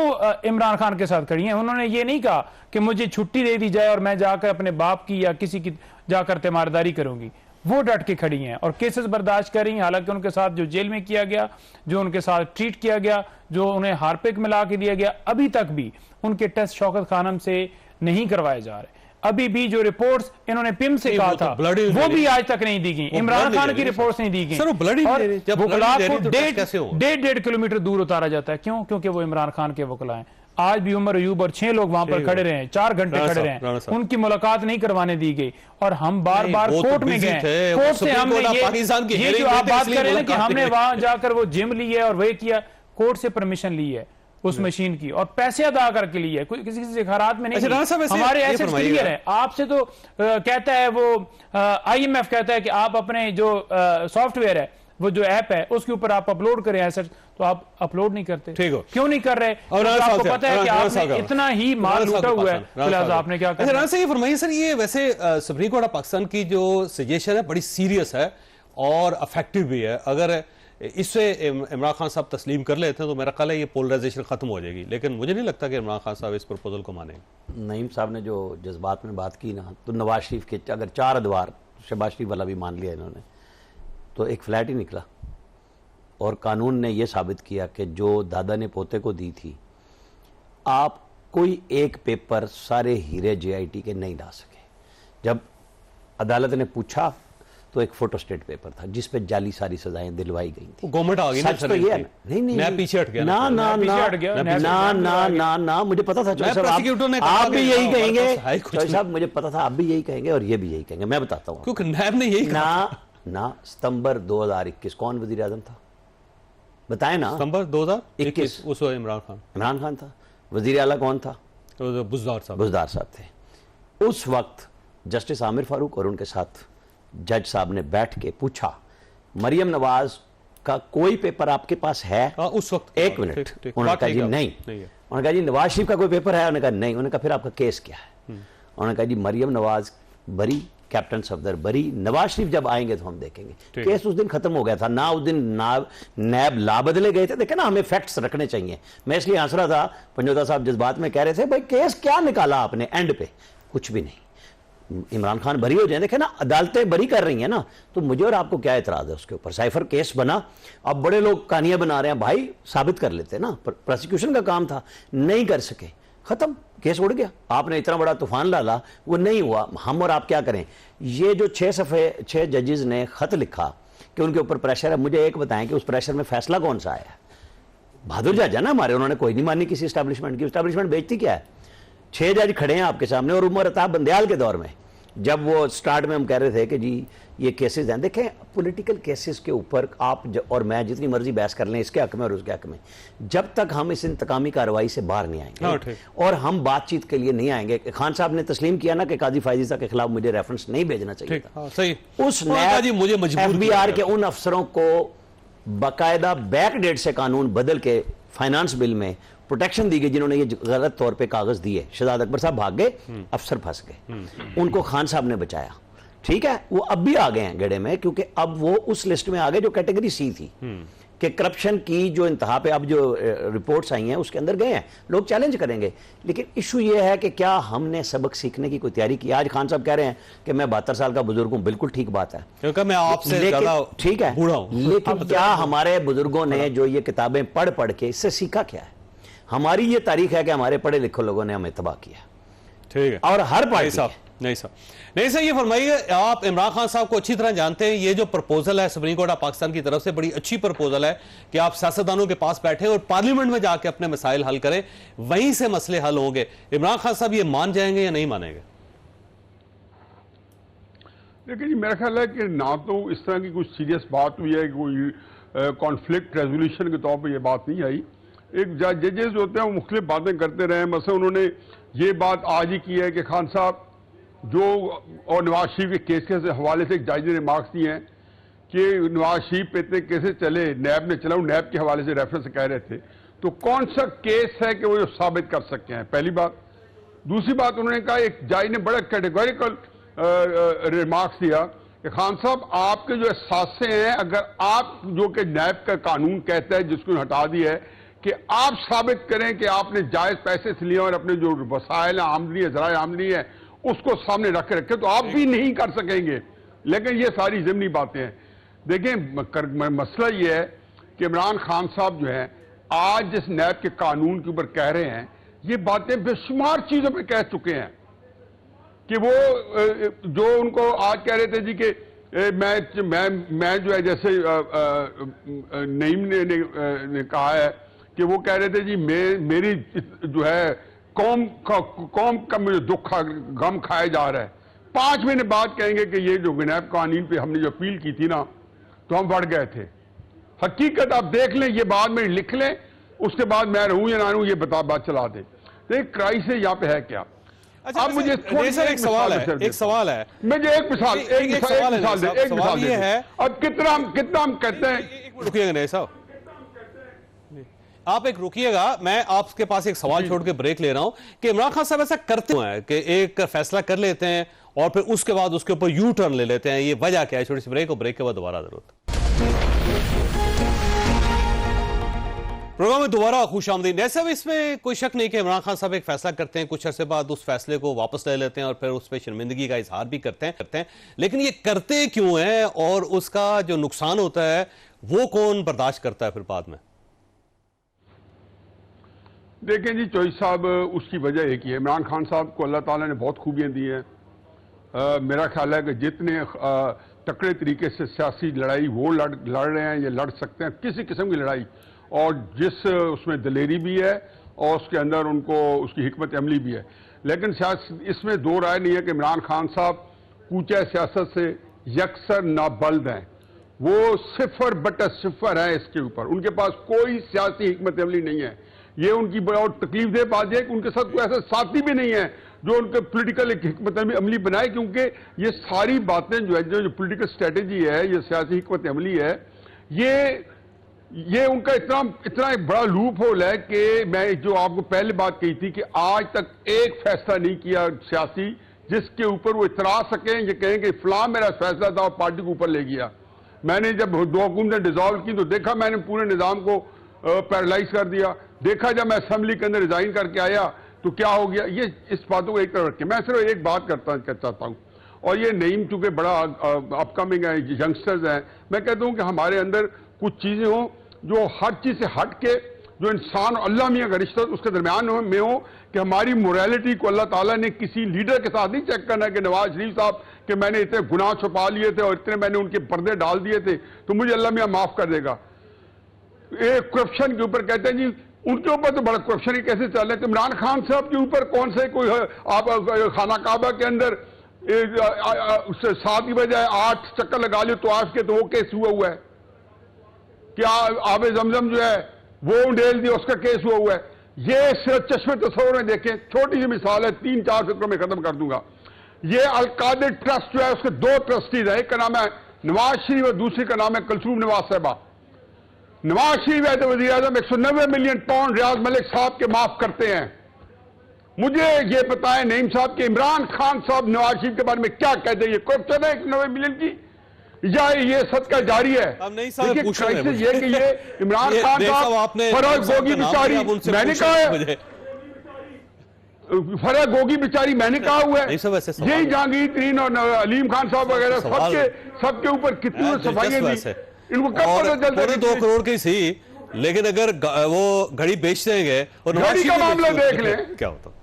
इमरान खान के साथ खड़ी हैं। उन्होंने ये नहीं कहा कि मुझे छुट्टी दे दी जाए और मैं जाकर अपने बाप की या किसी की जाकर तीमारदारी करूंगी। वो डट के खड़ी हैं और केसेस बर्दाश्त कर रही हैं। हालांकि उनके साथ जो जेल में किया गया, जो उनके साथ ट्रीट किया गया, जो उन्हें हार्पिक मिला के दिया गया, अभी तक भी उनके टेस्ट शौकत खानम से नहीं करवाए जा रहे। अभी भी जो रिपोर्ट्स इन्होंने पिम से कहा था वो भी आज तक नहीं दी गई। इमरान खान की रिपोर्ट्स नहीं दी गई। वकला को 1.5 किलोमीटर दूर उतारा जाता है। क्यों? क्योंकि वो इमरान खान के वकला हैं। आज भी उमर अयूब और 6 लोग वहां पर खड़े रहे, 4 घंटे खड़े रहे, उनकी मुलाकात नहीं करवाने दी गई। और हम बार बार कोर्ट में गए, कोर्ट से हमने ये जो आप बात कर रहे हैं कि हमने वहां जाकर वो जिम ली है और वही किया, कोर्ट से परमिशन ली है उस मशीन की और पैसे अदा करके लिए है, कोई किसी से खराब में नहीं। हमारे एसेट्स क्लियर है। आपसे तो कहता है वो IMF कहता है कि आप अपने जो सॉफ्टवेयर है, वो जो ऐप है, उसके ऊपर आप अपलोड करें एसेट्स, तो आप अपलोड नहीं करते। क्यों नहीं कर रहे? और आपको पता है कि आपने इतना ही माल लूटा हुआ है, लिहाजा आपने क्या करना। राना साहब ये फरमाइए सर, ये वैसे सुप्रीम कोर्ट ऑफ पाकिस्तान की जो सजेशन है बड़ी सीरियस है और अफेक्टिव भी है। अगर इससे इमरान खान साहब तस्लीम कर लेते हैं तो मेरा ख्याल है ये पोलराइजेशन खत्म हो जाएगी। लेकिन मुझे नहीं लगता कि इमरान खान साहब इस प्रपोजल को मानेंगे। नईम साहब ने जो जज्बात में बात की ना, तो नवाज शरीफ के अगर 4 अदवार, शहबाज शरीफ वाला भी मान लिया इन्होंने, तो एक फ्लैट ही निकला। और कानून ने यह साबित किया कि जो दादा ने पोते को दी थी, आप कोई एक पेपर सारे हीरे JIT के नहीं ला सके। जब अदालत ने पूछा तो एक फोटोस्टेट पेपर था जिस पे जाली सारी सजाएं दिलवाई गई थी। गवर्नमेंट आ गई ना, सच तो ये है। नहीं मैं पीछे हट गया ना ना ना मुझे पता था चौधरी साहब आप भी यही कहेंगे, चौधरी साहब मुझे पता था आप भी यही कहेंगे और ये भी यही कहेंगे। मैं बताता हूँ, क्योंकि नैब ने यही ना सितंबर 2021 कौन वजीर आजम था बताए ना? सितंबर 2021 उस वक्त इमरान खान था। वजीर आला कौन था? बुज़दार साहब थे। उस वक्त जस्टिस आमिर फारूक और उनके साथ जज साहब ने बैठ के पूछा, मरियम नवाज का कोई पेपर आपके पास है? उस वक्त 1 मिनट। उन्होंने कहा जी नहीं। उन्होंने कहा जी नवाज शरीफ का कोई पेपर है? उन्होंने कहा नहीं। उन्होंने कहा फिर आपका केस क्या है? उन्होंने कहा जी मरियम नवाज बरी, कैप्टन सफदर बरी, नवाज शरीफ जब आएंगे तो हम देखेंगे। केस उस दिन खत्म हो गया था ना, उस दिन नैब ला बदले गए थे। देखे ना, हमें फैक्ट्स रखने चाहिए। मैं इसलिए हंस रहा था, पंजोता साहब जज्बात में कह रहे थे भाई केस क्या निकाला आपने एंड पे, कुछ भी नहीं। इमरान खान बरी हो जाए, देखे ना अदालतें बरी कर रही हैं ना, तो मुझे और आपको क्या एतराज है उसके ऊपर। साइफर केस बना, अब बड़े लोग कहानियां बना रहे हैं, भाई साबित कर लेते ना, प्रोसिक्यूशन का काम था, नहीं कर सके, खत्म, केस उड़ गया। आपने इतना बड़ा तूफान डाला, वो नहीं हुआ। हम और आप क्या करें। ये जो 6 जजेस ने खत लिखा कि उनके ऊपर प्रेशर है, मुझे एक बताएं कि उस प्रेशर में फैसला कौन सा आया है? बहादुर जज है ना हमारे, उन्होंने कोई नहीं मानी किसी एस्टैब्लिशमेंट की। एस्टैब्लिशमेंट बेचती क्या है? 6 जज खड़े हैं आपके सामने, और उमर अताब बंदयाल के दौर में, जब वो स्टार्ट में हम कह रहे थे कि जी ये केसेस हैं, देखें पॉलिटिकल केसेस के ऊपर आप और मैं जितनी मर्जी बहस कर लें इसके हक में और उसके हक में, जब तक हम इस इंतकामी कार्रवाई से बाहर नहीं आएंगे और हम बातचीत के लिए नहीं आएंगे। खान साहब ने तस्लीम किया ना कि काजी फायजीसा के खिलाफ मुझे रेफरेंस नहीं भेजना चाहिए था। सही। उस FBI के उन अफसरों को बाकायदा बैक डेट से कानून बदल के फाइनेंस बिल में प्रोटेक्शन दी गई जिन्होंने ये गलत तौर पे कागज दिए। शहजाद अकबर साहब भाग गए, अफसर फंस गए, उनको खान साहब ने बचाया। ठीक है, वो अब भी आ गए हैं गड़े में, क्योंकि अब वो उस लिस्ट में आ गए जो कैटेगरी सी थी कि करप्शन की जो इंतहा पे अब जो रिपोर्ट्स आई हैं उसके अंदर गए हैं। लोग चैलेंज करेंगे, लेकिन इशू ये है कि क्या हमने सबक सीखने की कोई तैयारी की? आज खान साहब कह रहे हैं कि मैं 72 साल का बुजुर्ग हूं, बिल्कुल ठीक बात है, क्योंकि मैं आपसे ज्यादा ठीक है, लेकिन क्या हमारे बुजुर्गों ने जो ये किताबें पढ़ पढ़ के इससे सीखा क्या है? हमारी ये तारीख है कि हमारे पढ़े लिखे लोगों ने हमें तबाह किया। ठीक है, और हर पार्टी नहीं सर ये फरमाइए, आप इमरान खान साहब को अच्छी तरह जानते हैं। ये जो प्रपोजल है सुप्रीम कोर्ट ऑफ पाकिस्तान की तरफ से, बड़ी अच्छी प्रपोजल है कि आप सियासतदानों के पास बैठे और पार्लियामेंट में जाके अपने मसाइल हल करें, वहीं से मसले हल होंगे। इमरान खान साहब ये मान जाएंगे या नहीं मानेंगे? लेकिन जी मेरा ख्याल है कि ना तो इस तरह की कुछ सीरियस बात हुई है, कोई कॉन्फ्लिक्ट रेजोल्यूशन के तौर पर यह बात नहीं आई। एक जजेस जो होते हैं वो मुख्तलिफ बातें करते रहे। मसलन उन्होंने ये बात आज ही की है कि खान साहब जो और नवाज शरीफ के केस के हवाले से एक जज ने रिमार्क्स दिए हैं कि नवाज शरीफ पे इतने केसेस चले, नैब ने चला, नैब के हवाले से रेफरेंस कह रहे थे, तो कौन सा केस है कि वो जो साबित कर सकते हैं? पहली बात। दूसरी बात, उन्होंने कहा, एक जज ने बड़ा कैटेगोरिकल रिमार्क्स दिया कि खान साहब आपके जो एहसासे हैं, अगर आप जो कि नैब का कानून कहता है जिसको हटा दिया है कि आप साबित करें कि आपने जायज पैसे से लिए और अपने जो वसाइल आमदनी है, ज़राए आमदनी है, उसको सामने रख के रखे, तो आप भी नहीं कर सकेंगे। लेकिन ये सारी ज़िमनी बातें हैं। देखें मसला ये है कि इमरान खान साहब जो है आज जिस नैब के कानून के ऊपर कह रहे हैं, ये बातें बेशुमार चीज़ों पर कह चुके हैं कि वो जो उनको आज कह रहे थे जी कि मैं जो है, जैसे नईम ने कहा है कि वो कह रहे थे जी मेरी जो है कौम का मुझे दुख गम खाया जा रहा है। 5 महीने बाद कहेंगे कि ये जो नैब कानून पे हमने जो अपील की थी ना, तो हम बढ़ गए थे। हकीकत आप देख लें, ये बाद में लिख लें, उसके बाद मैं रहूं या ना रहूं ये बात चला दें। तो एक क्राइसिस यहाँ पे है क्या? अच्छा, अब मुझे एक सवाल है, मुझे एक मिसाल ये है, अब कितना हम कहते हैं। रुकिएगा नहीं साहब, आप एक रुकिएगा, मैं आपके पास एक सवाल छोड़ के ब्रेक ले रहा हूं कि इमरान खान साहब ऐसा करते हैं कि एक फैसला कर लेते हैं और फिर उसके बाद उसके ऊपर यू टर्न ले लेते हैं, ये वजह क्या है? छोटी सी ब्रेक, और ब्रेक के बाद दोबारा जरूरत। प्रोग्राम में दोबारा खुशामदीद। ऐसा भी इसमें कोई शक नहीं कि इमरान खान साहब एक फैसला करते हैं, कुछ अरसे बाद उस फैसले को वापस ले लेते हैं और फिर उस पर शर्मिंदगी का इजहार भी करते हैं, लेकिन ये करते क्यों हैं और उसका जो नुकसान होता है वो कौन बर्दाश्त करता है फिर बाद में? देखें जी चौधरी साहब, उसकी वजह एक ही है, इमरान खान साहब को अल्लाह ताला ने बहुत खूबियां दी हैं। मेरा ख्याल है कि जितने तकड़े तरीके से सियासी लड़ाई वो लड़ रहे हैं, ये लड़ सकते हैं किसी किस्म की लड़ाई, और जिस उसमें दलेरी भी है और उसके अंदर उनको उसकी हिकमत अमली भी है। लेकिन इसमें दो राय नहीं है कि इमरान खान साहब कूचा सियासत से यकसर नाबल्द हैं। वो 0/0 है इसके ऊपर, उनके पास कोई सियासी हिकमत अमली नहीं है। ये उनकी बहुत तकलीफ दे बात है कि उनके साथ कोई ऐसा साथी भी नहीं है जो उनके पॉलिटिकल एक हिकमत अमली बनाए, क्योंकि ये सारी बातें जो है, जो पॉलिटिकल स्ट्रेटेजी है, ये सियासी हिकमत अमली है, ये ये उनका इतना एक बड़ा लूप होल है कि मैं जो आपको पहले बात कही थी कि आज तक एक फैसला नहीं किया सियासी जिसके ऊपर वो इतरा सकें, ये कहें कि फलां मेरा फैसला था और पार्टी को ऊपर ले गया। मैंने जब 2 हुकूमतें डिसॉल्व की तो देखा मैंने पूरे निज़ाम को पैरालाइज कर दिया। देखा जब मैं असेंबली के अंदर रिजाइन करके आया तो क्या हो गया। ये इस बातों को एक तरफ रखें। मैं सिर्फ एक बात चाहता हूँ, और ये नईम चूंकि बड़ा अपकमिंग है, यंगस्टर्स हैं, मैं कहता हूँ कि हमारे अंदर कुछ चीज़ें हों जो हर चीज़ से हट के जो इंसान और अल्लाह मियाँ का रिश्ता उसके दरमियान में हो, कि हमारी मोरालिटी को अल्लाह ताला ने किसी लीडर के साथ नहीं चेक करना कि नवाज शरीफ साहब कि मैंने इतने गुनाह छुपा लिए थे और इतने मैंने उनके पर्दे डाल दिए थे तो मुझे अल्लाह मियाँ माफ कर देगा। एक करप्शन के ऊपर कहते हैं जी उनके ऊपर तो बड़ा करप्शन ही कैसे चल रहे थे। इमरान खान साहब के ऊपर कौन से कोई आप खाना काबा के अंदर 7 की बजाय 8 चक्कर लगा लियो तो आपके तो वो केस हुआ है। क्या आबे जमजम जो है वो डेल दिया उसका केस हुआ है। ये सिर्फ चश्मे तस्वुर में देखें, छोटी सी मिसाल है, 3-4 फिक्रों में खत्म कर दूंगा। ये अलकादिर ट्रस्ट जो है उसके 2 ट्रस्टीज है, एक का नाम है नवाज शरीफ और दूसरी का नाम है कुलसूम नवाज साहबा। नवाज शरीफ है तो वज़ीर आज़म 190 मिलियन पाउंड रियाज मलिक साहब के माफ करते हैं। मुझे ये पता है नईम साहब के इमरान खान साहब नवाज शरीफ के बारे में क्या कहते हैं। ये करप्शन है 190 मिलियन की या ये सदका जारी है। ये कि ये इमरान खान साहब फराग गोगी बेचारी मैंने कहा है, फराग गोगी बेचारी मैंने कहा हुआ है, यही जहांगीर तरीन और अलीम खान साहब वगैरह सबके ऊपर कितनी सफाइयां दी। इनको कब पता चलता है 2 करोड़ की थी, लेकिन अगर वो घड़ी बेच देंगे और घड़ी का मामला देख लें क्या होता।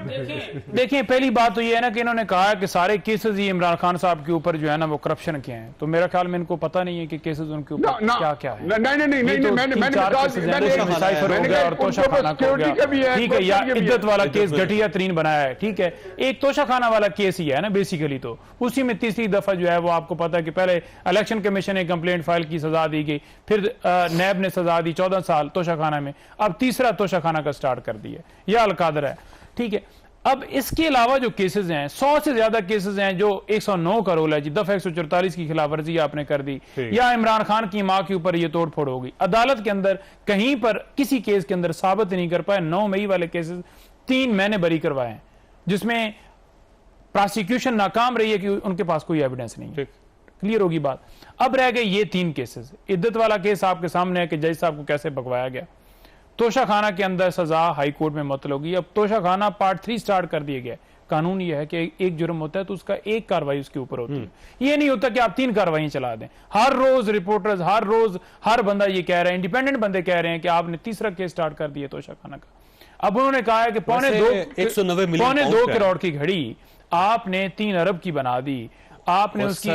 देखिए पहली बात तो ये है ना कि इन्होंने कहा कि सारे केसेस ही इमरान खान साहब के ऊपर जो है ना वो करप्शन के हैं, तो मेरा ख्याल में इनको पता नहीं है कि केसेस उनके ऊपर क्या क्या है। नहीं ठीक है, या इद्दत वाला केस घटिया तरीन बनाया है, ठीक है, एक तोशा खाना वाला केस ही है ना बेसिकली, तो उसी में तीसरी दफा जो है वो आपको पता है कि पहले इलेक्शन कमीशन ने कंप्लेंट फाइल की, सजा दी गई, फिर नैब ने सजा दी 14 साल तोशा खाना में, अब तीसरा तोशा खाना का स्टार्ट कर दिया, यह अलकादर है, ठीक है। अब इसके अलावा जो केसेस हैं 100 से ज्यादा केसेस हैं जो 109 का रोल है जी, दफा 144 की खिलाफवर्जी आपने कर दी, या इमरान खान की मां के ऊपर ये तोड़फोड़ होगी। अदालत के अंदर कहीं पर किसी केस के अंदर साबित नहीं कर पाए। 9 मई वाले केसेस 3 मैंने बरी करवाए हैं जिसमें प्रोसिक्यूशन नाकाम रही है कि उनके पास कोई एविडेंस नहीं है। क्लियर होगी बात। अब रह गए ये 3 केसेस। इद्दत वाला केस आपके सामने है कि जज साहब को कैसे भगवाया गया। तोशा खाना के अंदर सजा हाई कोर्ट में मुअत्तल होगी। अब तोशा खाना पार्ट 3 स्टार्ट कर दिए गए। कानून यह है कि एक जुर्म होता है तो उसका एक कार्रवाई उसके ऊपर होती है। यह नहीं होता कि आप 3 कार्रवाई चला दें। हर रोज रिपोर्टर्स, हर रोज हर बंदा ये कह रहे हैं, इंडिपेंडेंट बंदे कह रहे हैं कि आपने तीसरा केस स्टार्ट कर दिया तोशा खाना का। अब उन्होंने कहा है कि पौने 2 करोड़ की घड़ी आपने 3 अरब की बना दी, आपने उसकी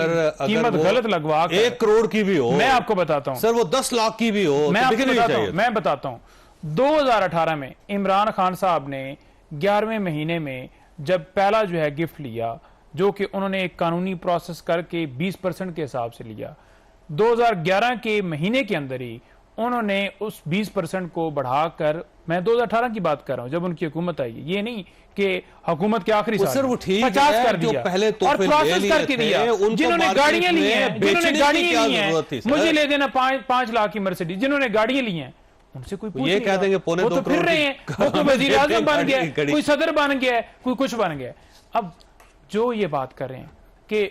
कीमत गलत लगवा 1 करोड़ की भी हो, मैं आपको बताता हूं सर, वो 10 लाख की भी हो, मैं बताता हूं 2018 में इमरान खान साहब ने 11वें महीने में जब पहला जो है गिफ्ट लिया, जो कि उन्होंने एक कानूनी प्रोसेस करके 20% के हिसाब से लिया, 2011 के महीने के अंदर ही उन्होंने उस 20% को बढ़ाकर, मैं 2018 की बात कर रहा हूं जब उनकी हुकूमत आई, ये नहीं कि हुकूमत के आखिरी साल सर वो ठीक 50 है, कर दिया पहले और प्रोसेस करके दिया। जिन्होंने गाड़ियां ली हैं, मुझे ले देना 5 लाख की मर्सिडीज, जिन्होंने गाड़ियां ली हैं उनसे कोई पूछ ये कह देंगे पौने 2 करोड़, फिर रहे हैं, वो कोई वजीर आजम बन गया, कोई सदर बन गया, कोई कुछ बन गया। अब जो ये बात कर रहे हैं कि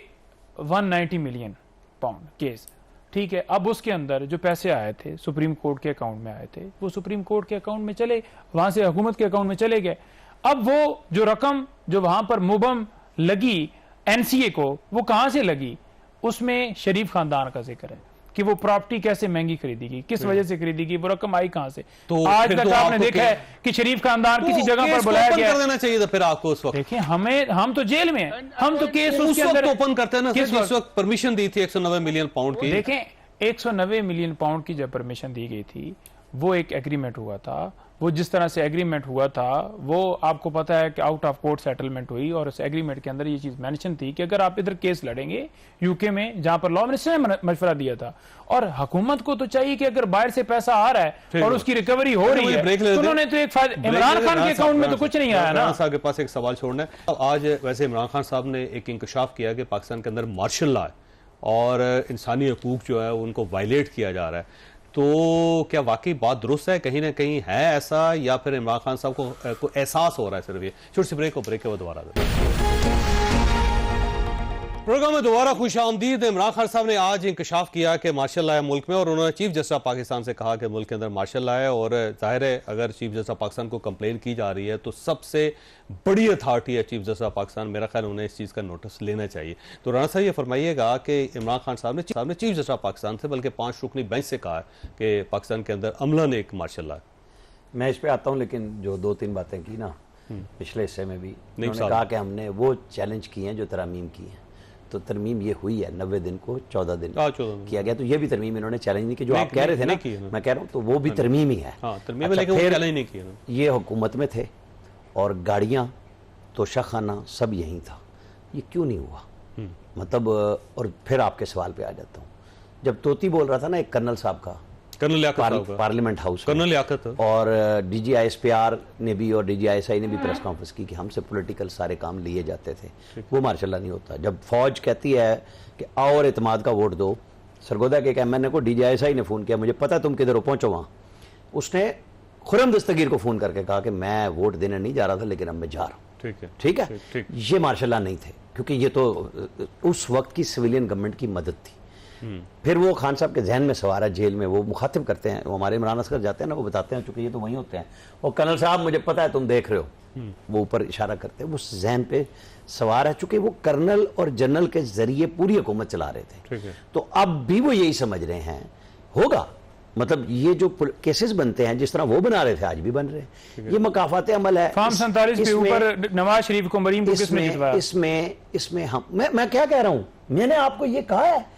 190 मिलियन पाउंड केस, ठीक है, अब उसके अंदर जो पैसे आए थे सुप्रीम कोर्ट के अकाउंट में आए थे, वो सुप्रीम कोर्ट के अकाउंट में चले, वहां से हुकूमत के अकाउंट में चले गए। अब वो जो रकम जो वहां पर मुबम लगी एनसीए को, वो कहां से लगी, उसमें शरीफ खानदान का जिक्र है कि वो प्रॉपर्टी कैसे महंगी खरीदी गई, किस वजह से खरीदी गई, वो रकम आई कहां से। तो आज तक आपने देखा है कि शरीफ खानदान किसी जगह पर बुलाया गया, कर देना चाहिए था फिर आपको उस वक्त। देखिए हम तो जेल में हैं, हम तो केस उसके अंदर ओपन करते हैं ना, जिस वक्त परमिशन दी थी 190 मिलियन पाउंड की। देखें 190 मिलियन पाउंड की जब परमिशन दी गई थी, वो एक एग्रीमेंट हुआ था, वो जिस तरह से एग्रीमेंट हुआ था वो आपको पता है कि आउट ऑफ कोर्ट सेटलमेंट हुई, और उस एग्रीमेंट के अंदर ये चीज मेंशन थी कि अगर आप इधर केस लड़ेंगे यूके में, जहां पर लॉ मिनिस्टर ने मशवरा दिया था, और हुकूमत को तो चाहिए कि अगर बाहर से पैसा आ रहा है और उसकी रिकवरी हो रही है, तो उन्होंने तो एक इमरान खान के अकाउंट में तो कुछ नहीं आया ना। साहब के पास एक सवाल छोड़ना है। आज वैसे इमरान खान साहब ने एक इंकशाफ किया कि पाकिस्तान के अंदर मार्शल लॉ है और इंसानी हकूक जो है उनको वायलेट किया जा रहा है। तो क्या वाकई बात दुरुस्त है, कहीं ना कहीं है ऐसा, या फिर इमरान खान साहब को एहसास हो रहा है सिर्फ ये? छोटी सी ब्रेक के बाद दोबारा प्रोग्राम में दोबारा खुश आमदीद। इमरान खान साहब ने आज इंकशाफ किया कि मार्शल लॉ है मुल्क में, और उन्होंने चीफ जस्टिस ऑफ पाकिस्तान से कहा कि मुल्क के अंदर मार्शल लॉ है, और जाहिर है अगर चीफ जस्टिस ऑफ पाकिस्तान को कंप्लेन की जा रही है तो सबसे बड़ी अथॉरिटी है चीफ जस्टिस ऑफ पाकिस्तान। मेरा ख्याल उन्हें इस चीज़ का नोटिस लेना चाहिए। तो राणा साहब ये फरमाइएगा कि इमरान खान साहब ने चीफ जस्टिस ऑफ पाकिस्तान से बल्कि 5 रुकनी बेंच से कहा है कि पाकिस्तान के अंदर अमलन एक मार्शल लॉ है। मैं इस पर आता हूँ, लेकिन जो 2-3 बातें की ना पिछले हिस्से में भी उन्होंने कहा कि हमने वो चैलेंज किए हैं जो तरमीम की है। तो तरमीम ये हुई है 90 दिन को 14 दिन किया गया, तो ये भी तरमीम इन्होंने चैलेंज नहीं की। जो आप कह रहे थे ना, मैं कह रहा हूँ तो वो भी तरमीम ही है। ये हुकूमत में थे और गाड़ियाँ तोशाखाना सब यहीं था, ये क्यों नहीं हुआ? मतलब और फिर आपके सवाल पे आ जाता हूँ। जब तोती बोल रहा था ना एक कर्नल साहब का, पार्लियामेंट हाउस, कर्नल लियाकत, और DGISPR ने भी और DGISI ने भी प्रेस कॉन्फ्रेंस की कि हमसे पॉलिटिकल सारे काम लिए जाते थे, वो मार्शल नहीं होता। जब फौज कहती है कि आओ और इत्मीनान का वोट दो, सरगोदा के एक MNA को DGISI ने फ़ोन किया, मुझे पता तुम किधर हो, पहुंचो वहाँ। उसने खुरम दस्तगीर को फ़ोन करके कहा कि मैं वोट देने नहीं जा रहा था, लेकिन अब मैं जा रहा हूँ। ठीक है, ये मार्शल नहीं थे, क्योंकि ये तो उस वक्त की सिविलियन गवर्नमेंट की मदद थी। फिर वो खान साहब के जहन में सवार है, जेल में वो मुखातिब करते हैं, वो हमारे इमरान असगर जाते हैं ना, वो बताते हैं, चूंकि ये तो वहीं होते हैं, और कर्नल साहब मुझे पता है तुम देख रहे हो, वो ऊपर इशारा करते हैं, वो जहन पे सवार है, चूंकि वो कर्नल और जनरल के जरिए पूरी हुकूमत चला रहे थे। तो अब भी वो यही समझ रहे हैं होगा, मतलब ये जो केसेस बनते हैं जिस तरह वो बना रहे थे आज भी बन रहे हैं, ये मकाफात अमल है। फार्म 47 के ऊपर नवाज शरीफ को मरीम को किसने जितवाया? इसमें हम मैं क्या कह रहा हूं, मैंने आपको ये कहा है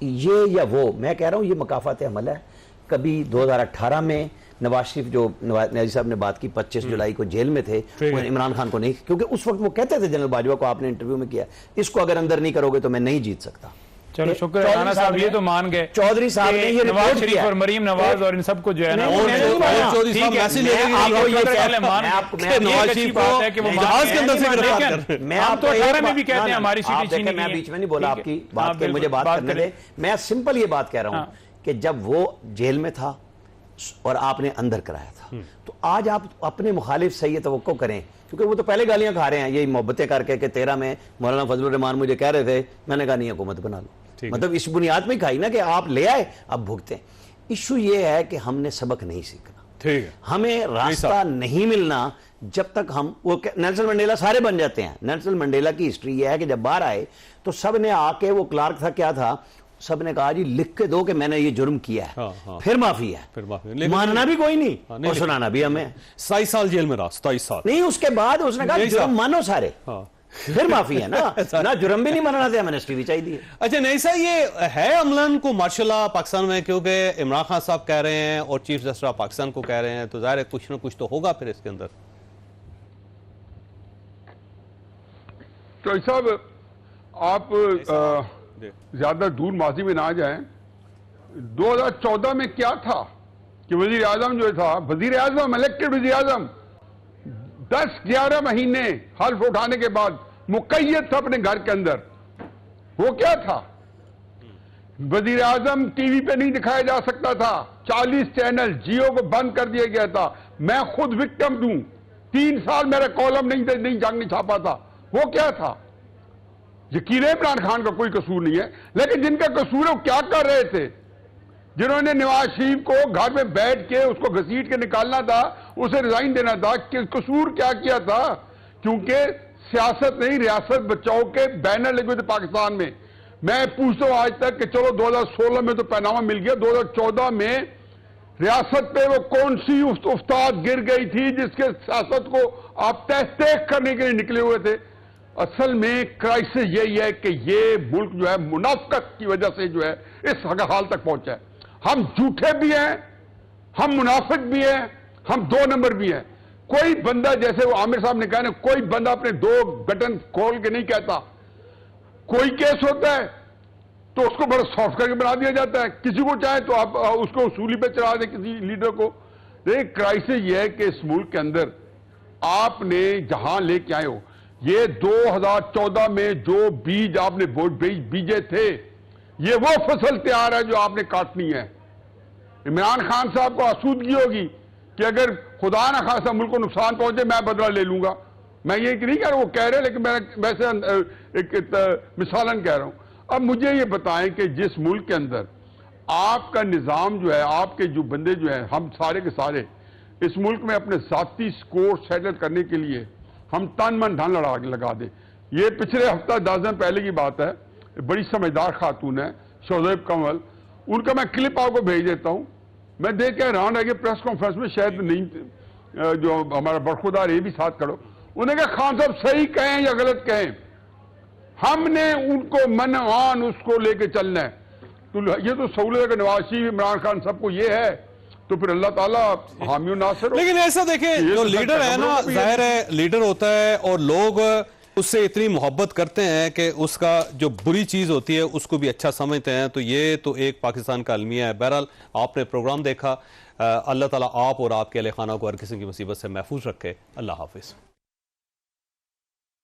ये या वो, मैं कह रहा हूं ये मकाफात अमल है। कभी 2018 में नवाज शरीफ जो नवाज साहब ने बात की 25 जुलाई को जेल में थे, वो इमरान खान को नहीं, क्योंकि उस वक्त वो कहते थे जनरल बाजवा को, आपने इंटरव्यू में किया, इसको अगर अंदर नहीं करोगे तो मैं नहीं जीत सकता। चलो शुक्र है राणा साहब ये तो मान गए, चौधरी साहब ने ये नवाज शरीफ और मरीम नवाज और इन सबको जो है ना, हम तो 18 में भी कहते हैं हमारी सीटें छीनी गई। मैं बीच में नहीं बोला आपकी बात के, मुझे बात करने दे। मैं सिंपल ये बात कह रहा हूं कि जब वो जेल में था और आपने अंदर कराया था, तो आज आप अपने मुखालिफ से ये तवक्को करें, क्योंकि वो तो पहले गालियां खा रहे हैं यही मोहब्बतें करके कि 13 में मौलाना फजलुर रहमान मुझे कह रहे थे, मैंने कहा नहीं हुकूमत बना लो, मतलब इस बुनियाद में खाई ना कि आप ले आए अब भुगते। इशू ये है कि हमने सबक नहीं सीखना, ठीक है, हमें रास्ता नहीं मिलना जब तक हम वो नेल्सन मंडेला सारे बन जाते हैं। नेल्सन मंडेला की हिस्ट्री ये है कि जब बाहर आए तो सब ने आके, वो क्लार्क था क्या था, सब ने कहा जी लिख के दो कि मैंने ये जुर्म किया है, फिर माफी है, फिर माफी, मानना भी कोई नहीं, और सुनाना भी हमें। 27 साल जेल में रहा, 27 साल नहीं, उसके बाद उसने कहा जुर्म मानो सारे, फिर माफी है ना जुर्म भी नहीं मानना था, एमनेस्टी भी चाहिए। अच्छा नहीं सर, ये है अमलन को मार्शल लॉ पाकिस्तान में, क्योंकि इमरान खान साहब कह रहे हैं और चीफ जस्टिस ऑफ पाकिस्तान को कह रहे हैं, तो जाहिर है कुछ ना कुछ तो होगा फिर इसके अंदर। तो साहब आप ज्यादा दूर माजी में ना जाएं। 2014 में क्या था कि वजीर आजम जो था, वजीर आजम इलेक्टेड वजीर आजम 10-11 महीने हल्फ उठाने के बाद मुकैयद था अपने घर के अंदर। वो क्या था, वजीर आजम टीवी पे नहीं दिखाया जा सकता था, 40 चैनल जियो को बंद कर दिया गया था। मैं खुद विक्टिम हूं, 3 साल मेरा कॉलम नहीं जंग नहीं छापा था। वो क्या था? यकीन है इमरान खान का कोई कसूर नहीं है, लेकिन जिनका कसूर है वो क्या कर रहे थे? जिन्होंने नवाज शरीफ को घर में बैठ के उसको घसीट के निकालना था, उसे रिजाइन देना था, कि कसूर क्या किया था? क्योंकि सियासत नहीं रियासत बचाओ के बैनर लगे थे पाकिस्तान में। मैं पूछता हूं आज तक कि चलो 2016 में तो पैनामा मिल गया, 2014 में रियासत पे वो कौन सी उस्ताद गिर गई थी जिसके सियासत को आप तहस करने के लिए निकले हुए थे? असल में क्राइसिस यही है कि ये मुल्क जो है मुनाफिकत की वजह से जो है इस हाल तक पहुंचा है। हम झूठे भी हैं, हम मुनाफिक भी हैं, हम 2 नंबर भी हैं। कोई बंदा, जैसे वो आमिर साहब ने कहा ना, कोई बंदा अपने 2 बटन खोल के नहीं कहता। कोई केस होता है तो उसको बड़ा सॉफ्ट करके बना दिया जाता है, किसी को चाहे तो आप उसको उसूली पे चढ़ा दे किसी लीडर को। देखिए क्राइसिस ये है कि इस मुल्क के अंदर आपने जहां लेके आए हो, ये 2014 में जो बीज आपने बीजे थे, ये वो फसल तैयार है जो आपने काटनी है। इमरान खान साहब को आसूदगी होगी कि अगर खुदा न खासा मुल्क को नुकसान पहुंचे मैं बदला ले लूंगा। मैं ये नहीं कह रहा वो कह रहे, लेकिन मैं वैसे एक मिसालन कह रहा हूं। अब मुझे ये बताएं कि जिस मुल्क के अंदर आपका निज़ाम जो है, आपके जो बंदे जो हैं, हम सारे के सारे इस मुल्क में अपने ज़ाती स्कोर सेटल करने के लिए हम तन मन धन लगा दें। ये पिछले हफ्ता 10 दिन पहले की बात है, बड़ी समझदार खातून है शोएब कमल, उनका मैं क्लिप आपको भेज देता हूं। मैं देख के हैरान है कि प्रेस कॉन्फ्रेंस में शायद नहीं, जो हमारा बरखुदार ये भी साथ करो, उन्होंने कहा खान साहब सही कहें या गलत कहें, हमने उनको मनवान उसको लेके चलना है। तो ये तो सहूलत है, नवाज शरीफ, इमरान खान सबको ये है, तो फिर अल्लाह ताला हामी नासिर हो। लेकिन ऐसा देखें, जो लीडर है ना, जाहिर है लीडर होता है और लोग उससे इतनी मोहब्बत करते हैं कि उसका जो बुरी चीज होती है उसको भी अच्छा समझते हैं। तो ये तो एक पाकिस्तान का अलमिया है। बहरहाल आपने प्रोग्राम देखा, अल्लाह ताला आप और आपके अहले खाना को हर किस्म की मुसीबत से महफूज रखे। अल्लाह हाफिज।